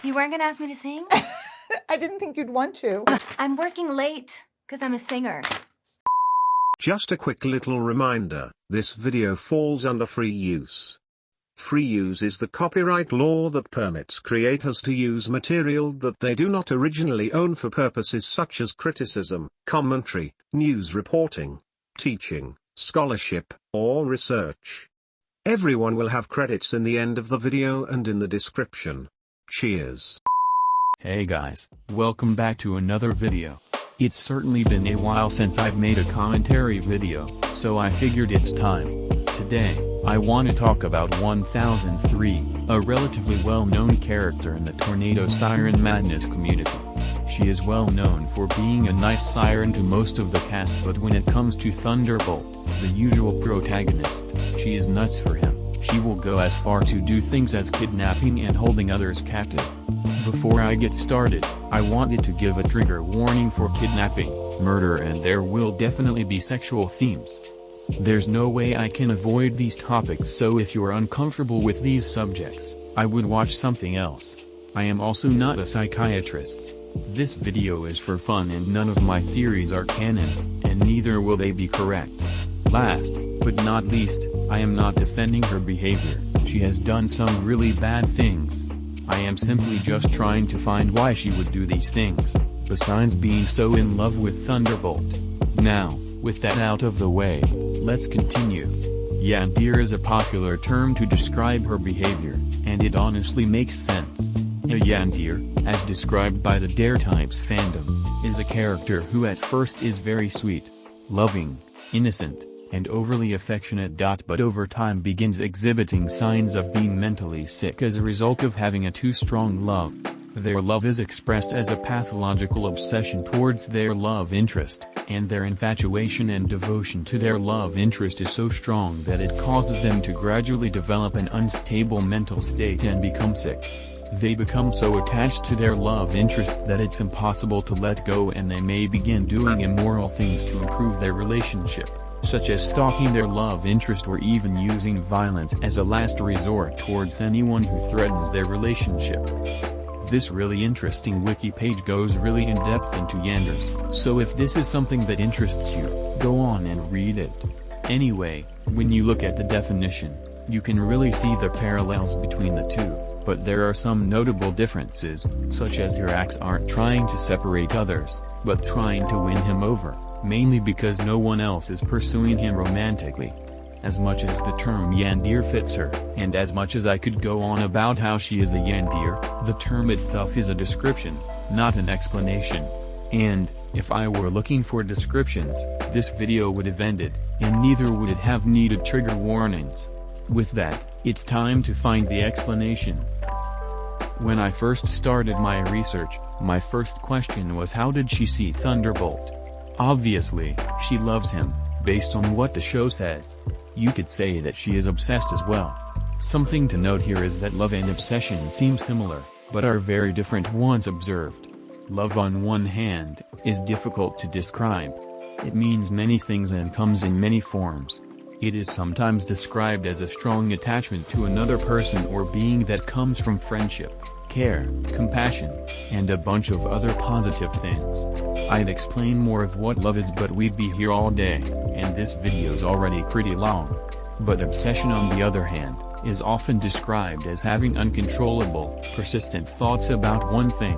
You weren't gonna ask me to sing? I didn't think you'd want to. I'm working late, because I'm a singer. Just a quick little reminder, this video falls under free use. Free use is the copyright law that permits creators to use material that they do not originally own for purposes such as criticism, commentary, news reporting, teaching, scholarship, or research. Everyone will have credits in the end of the video and in the description. Cheers. Hey guys, welcome back to another video. It's certainly been a while since I've made a commentary video, so I figured it's time. Today, I want to talk about 1003, a relatively well-known character in the Tornado Siren Madness community. She is well known for being a nice siren to most of the cast, but when it comes to Thunderbolt, the usual protagonist, she is nuts for him. She will go as far to do things as kidnapping and holding others captive. Before I get started, I wanted to give a trigger warning for kidnapping, murder, and there will definitely be sexual themes. There's no way I can avoid these topics, so if you're uncomfortable with these subjects, I would watch something else. I am also not a psychiatrist. This video is for fun and none of my theories are canon, and neither will they be correct. Last, but not least, I am not defending her behavior. She has done some really bad things. I am simply just trying to find why she would do these things, besides being so in love with Thunderbolt. Now, with that out of the way, let's continue. Yandere is a popular term to describe her behavior, and it honestly makes sense. A Yandere, as described by the Dare Types fandom, is a character who at first is very sweet, loving, innocent, and overly affectionate. But over time begins exhibiting signs of being mentally sick as a result of having a too strong love. Their love is expressed as a pathological obsession towards their love interest, and their infatuation and devotion to their love interest is so strong that it causes them to gradually develop an unstable mental state and become sick. They become so attached to their love interest that it's impossible to let go, and they may begin doing immoral things to improve their relationship, such as stalking their love interest or even using violence as a last resort towards anyone who threatens their relationship. This really interesting wiki page goes really in depth into Yanderes, so if this is something that interests you, go on and read it. Anyway, when you look at the definition, you can really see the parallels between the two, but there are some notable differences, such as her acts aren't trying to separate others, but trying to win him over, mainly because no one else is pursuing him romantically. As much as the term Yandere fits her, and as much as I could go on about how she is a Yandere, the term itself is a description, not an explanation. And, if I were looking for descriptions, this video would have ended, and neither would it have needed trigger warnings. With that, it's time to find the explanation. When I first started my research, my first question was, how did she see Thunderbolt? Obviously, she loves him, based on what the show says. You could say that she is obsessed as well. Something to note here is that love and obsession seem similar, but are very different once observed. Love, on one hand, is difficult to describe. It means many things and comes in many forms. It is sometimes described as a strong attachment to another person or being that comes from friendship, care, compassion, and a bunch of other positive things. I'd explain more of what love is, but we'd be here all day, and this video's already pretty long. But obsession, on the other hand, is often described as having uncontrollable, persistent thoughts about one thing.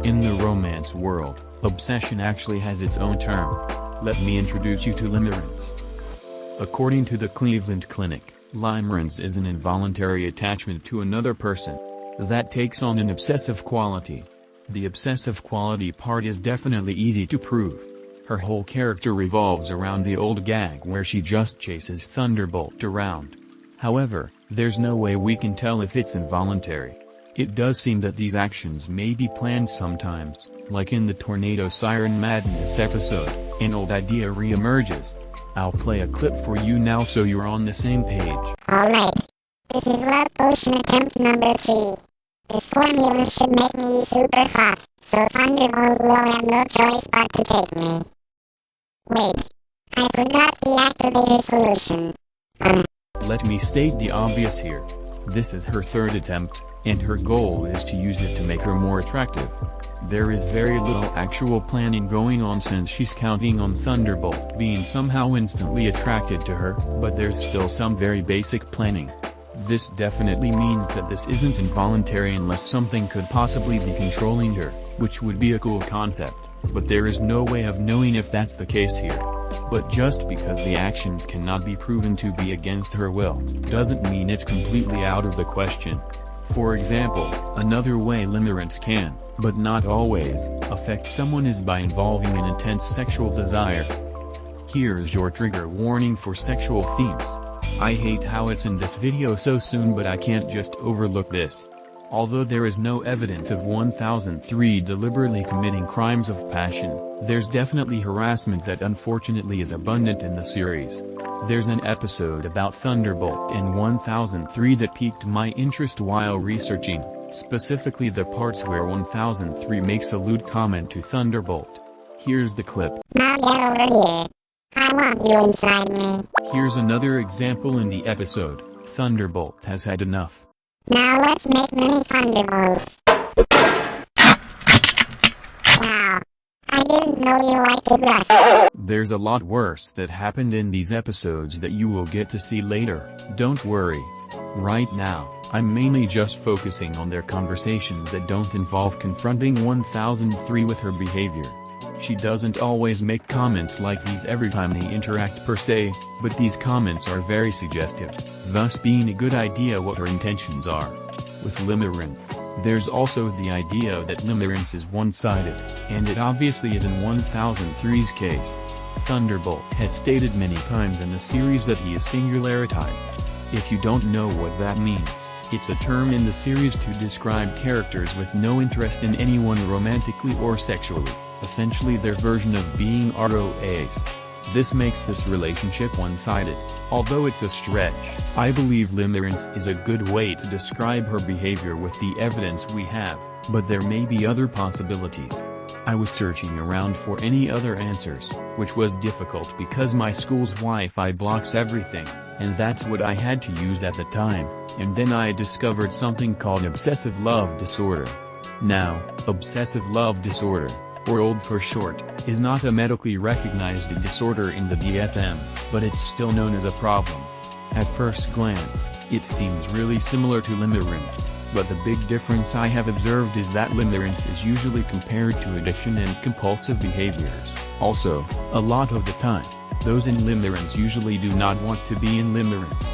In the romance world, obsession actually has its own term. Let me introduce you to Limerence. According to the Cleveland Clinic, limerence is an involuntary attachment to another person that takes on an obsessive quality. The obsessive quality part is definitely easy to prove. Her whole character revolves around the old gag where she just chases Thunderbolt around. However, there's no way we can tell if it's involuntary. It does seem that these actions may be planned sometimes, like in the Tornado Siren Madness episode, an old idea re-emerges. I'll play a clip for you now so you're on the same page. Alright. This is love potion attempt number 3. This formula should make me super hot, so Thunderbolt will have no choice but to take me. Wait. I forgot the activator solution. Let me state the obvious here. This is her third attempt, and her goal is to use it to make her more attractive. There is very little actual planning going on since she's counting on Thunderbolt being somehow instantly attracted to her, but there's still some very basic planning. This definitely means that this isn't involuntary unless something could possibly be controlling her, which would be a cool concept, but there is no way of knowing if that's the case here. But just because the actions cannot be proven to be against her will, doesn't mean it's completely out of the question. For example, another way limerence can, but not always, affect someone is by involving an intense sexual desire. Here's your trigger warning for sexual themes. I hate how it's in this video so soon, but I can't just overlook this. Although there is no evidence of 1003 deliberately committing crimes of passion, there's definitely harassment that unfortunately is abundant in the series. There's an episode about Thunderbolt in 1003 that piqued my interest while researching, specifically the parts where 1003 makes a lewd comment to Thunderbolt. Here's the clip. Now get over here. I want you inside me. Here's another example in the episode. Thunderbolt has had enough. Now let's make mini Thunderbolts. Wow. I didn't know you liked to brush. There's a lot worse that happened in these episodes that you will get to see later, don't worry. Right now, I'm mainly just focusing on their conversations that don't involve confronting 1003 with her behavior. She doesn't always make comments like these every time they interact per se, but these comments are very suggestive, thus being a good idea what her intentions are. With limerence, there's also the idea that limerence is one-sided, and it obviously is in 1003's case. Thunderbolt has stated many times in the series that he is singularitized. If you don't know what that means, it's a term in the series to describe characters with no interest in anyone romantically or sexually, essentially their version of being ROAs. This makes this relationship one-sided. Although it's a stretch, I believe limerence is a good way to describe her behavior with the evidence we have, but there may be other possibilities. I was searching around for any other answers, which was difficult because my school's Wi-Fi blocks everything, and that's what I had to use at the time, and then I discovered something called obsessive love disorder. Now, obsessive love disorder, or OLD for short, is not a medically recognized disorder in the DSM, but it's still known as a problem. At first glance, it seems really similar to limerence, but the big difference I have observed is that limerence is usually compared to addiction and compulsive behaviors. Also, a lot of the time, those in limerence usually do not want to be in limerence.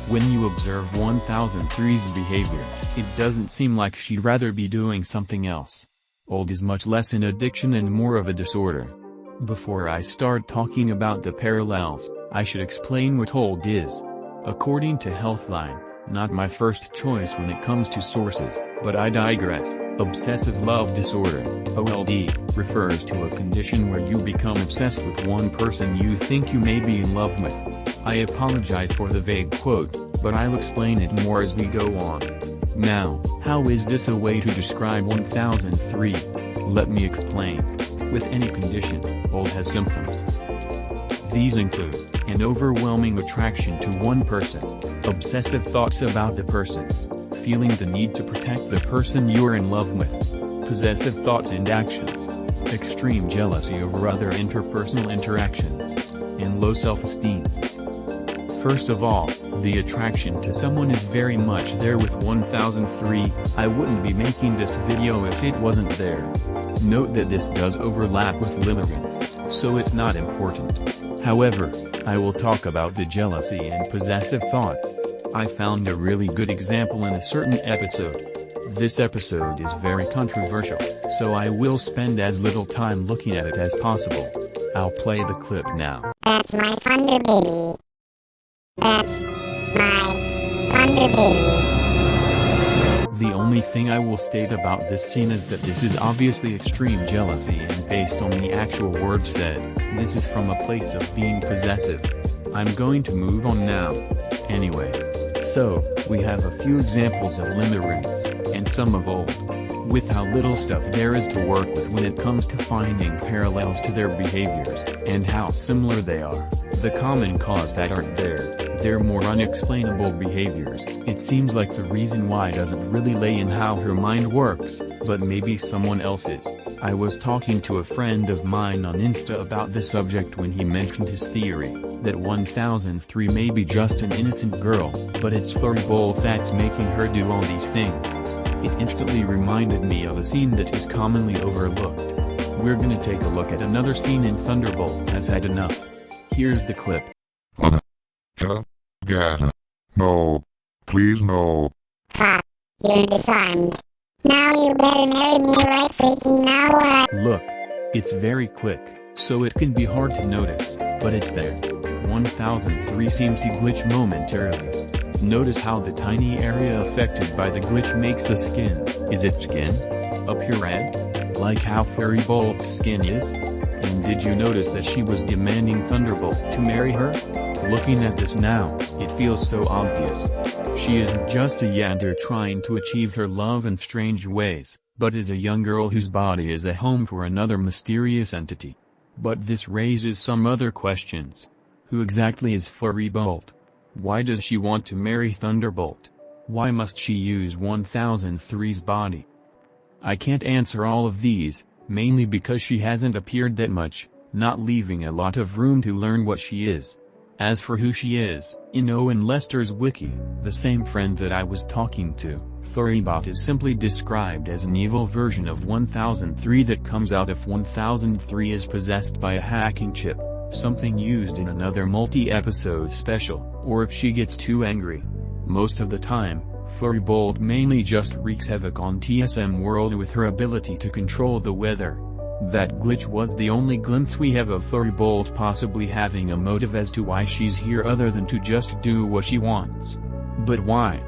When you observe 1003's behavior, it doesn't seem like she'd rather be doing something else. OLD is much less an addiction and more of a disorder. Before I start talking about the parallels, I should explain what OLD is. According to Healthline, not my first choice when it comes to sources, but I digress, obsessive love disorder, OLD, refers to a condition where you become obsessed with one person you think you may be in love with. I apologize for the vague quote, but I'll explain it more as we go on. Now, how is this a way to describe 1003? Let me explain. With any condition, OLD has symptoms. These include an overwhelming attraction to one person, obsessive thoughts about the person, feeling the need to protect the person you're in love with, possessive thoughts and actions, extreme jealousy over other interpersonal interactions, and low self-esteem. First of all, the attraction to someone is very much there with 1003. I wouldn't be making this video if it wasn't there. Note that this does overlap with limerence, so it's not important. However, I will talk about the jealousy and possessive thoughts. I found a really good example in a certain episode. This episode is very controversial, so I will spend as little time looking at it as possible. I'll play the clip now. That's my thunder baby. That's my thunder baby. The only thing I will state about this scene is that this is obviously extreme jealousy, and based on the actual words said, this is from a place of being possessive. I'm going to move on now. Anyway. So, we have a few examples of limerence, and some of OLD. With how little stuff there is to work with when it comes to finding parallels to their behaviors, and how similar they are, the common cause that aren't there, They're more unexplainable behaviors. It seems like the reason why doesn't really lay in how her mind works, but maybe someone else's. I was talking to a friend of mine on Insta about this subject when he mentioned his theory, that 1003 may be just an innocent girl, but it's Furry Bolt that's making her do all these things. It instantly reminded me of a scene that is commonly overlooked. We're gonna take a look at another scene in Thunderbolt Has Had Enough. Here's the clip. No. Please no. Ha. You're disarmed. Now you better marry me right freaking now or I— Look. It's very quick, so it can be hard to notice, but it's there. 1003 seems to glitch momentarily. Notice how the tiny area affected by the glitch makes the skin. Is it skin? Appear red? Like how Furry Bolt's skin is? And did you notice that she was demanding Thunderbolt to marry her? Looking at this now, it feels so obvious. She isn't just a Yandere trying to achieve her love in strange ways, but is a young girl whose body is a home for another mysterious entity. But this raises some other questions. Who exactly is Furry Bolt? Why does she want to marry Thunderbolt? Why must she use 1003's body? I can't answer all of these, mainly because she hasn't appeared that much, not leaving a lot of room to learn what she is. As for who she is, in Owen Lester's wiki, the same friend that I was talking to, Furrybot is simply described as an evil version of 1003 that comes out if 1003 is possessed by a hacking chip, something used in another multi-episode special, or if she gets too angry. Most of the time, Furry Bolt mainly just wreaks havoc on TSM World with her ability to control the weather. That glitch was the only glimpse we have of Furry Bolt possibly having a motive as to why she's here other than to just do what she wants. But why?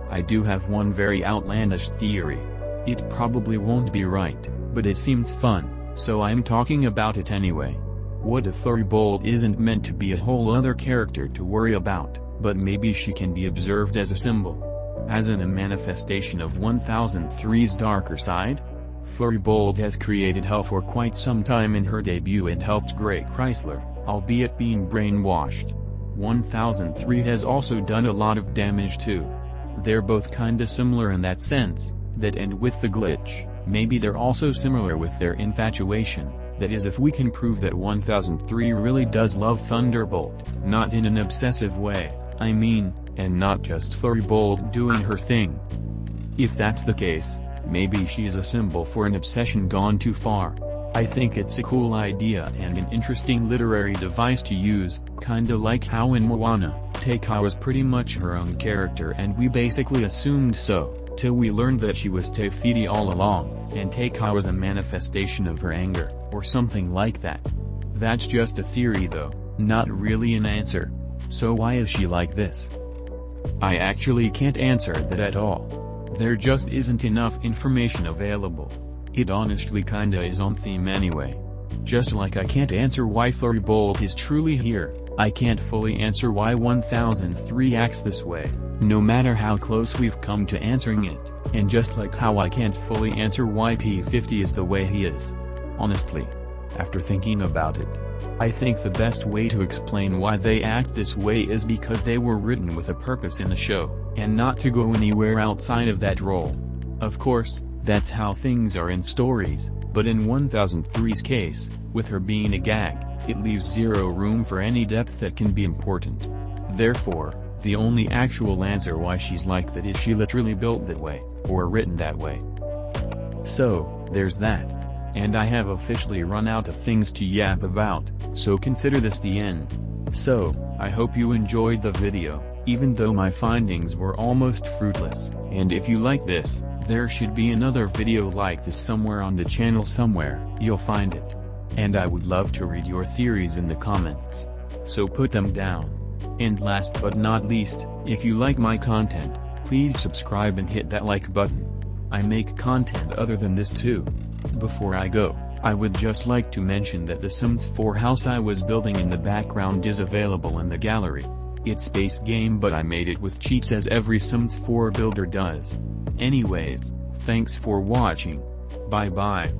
I do have one very outlandish theory. It probably won't be right, but it seems fun, so I'm talking about it anyway. What if Furry Bolt isn't meant to be a whole other character to worry about, but maybe she can be observed as a symbol? As in a manifestation of 1003's darker side? Furry Bolt has created hell for quite some time in her debut and helped Grey Chrysler, albeit being brainwashed. 1003 has also done a lot of damage too. They're both kinda similar in that sense, that and with the glitch, maybe they're also similar with their infatuation. That is, if we can prove that 1003 really does love Thunderbolt, not in an obsessive way, I mean, and not just Furry Bolt doing her thing. If that's the case, maybe she's a symbol for an obsession gone too far. I think it's a cool idea and an interesting literary device to use, kinda like how in Moana, Teika was pretty much her own character and we basically assumed so, till we learned that she was Te Fiti all along, and Teika was a manifestation of her anger, or something like that. That's just a theory though, not really an answer. So why is she like this? I actually can't answer that at all. There just isn't enough information available. It honestly kinda is on theme anyway. Just like I can't answer why Furry Bolt is truly here, I can't fully answer why 1003 acts this way, no matter how close we've come to answering it, and just like how I can't fully answer why P50 is the way he is. Honestly, after thinking about it, I think the best way to explain why they act this way is because they were written with a purpose in the show, and not to go anywhere outside of that role. Of course, that's how things are in stories, but in 1003's case, with her being a gag, it leaves zero room for any depth that can be important. Therefore, the only actual answer why she's like that is she literally built that way, or written that way. So, there's that. And I have officially run out of things to yap about, so consider this the end. So, I hope you enjoyed the video, even though my findings were almost fruitless, and if you like this, there should be another video like this somewhere on the channel somewhere, you'll find it. And I would love to read your theories in the comments. So put them down. And last but not least, if you like my content, please subscribe and hit that like button. I make content other than this too. Before I go, I would just like to mention that the Sims 4 house I was building in the background is available in the gallery. It's base game but I made it with cheats as every Sims 4 builder does. Anyways, thanks for watching. Bye bye.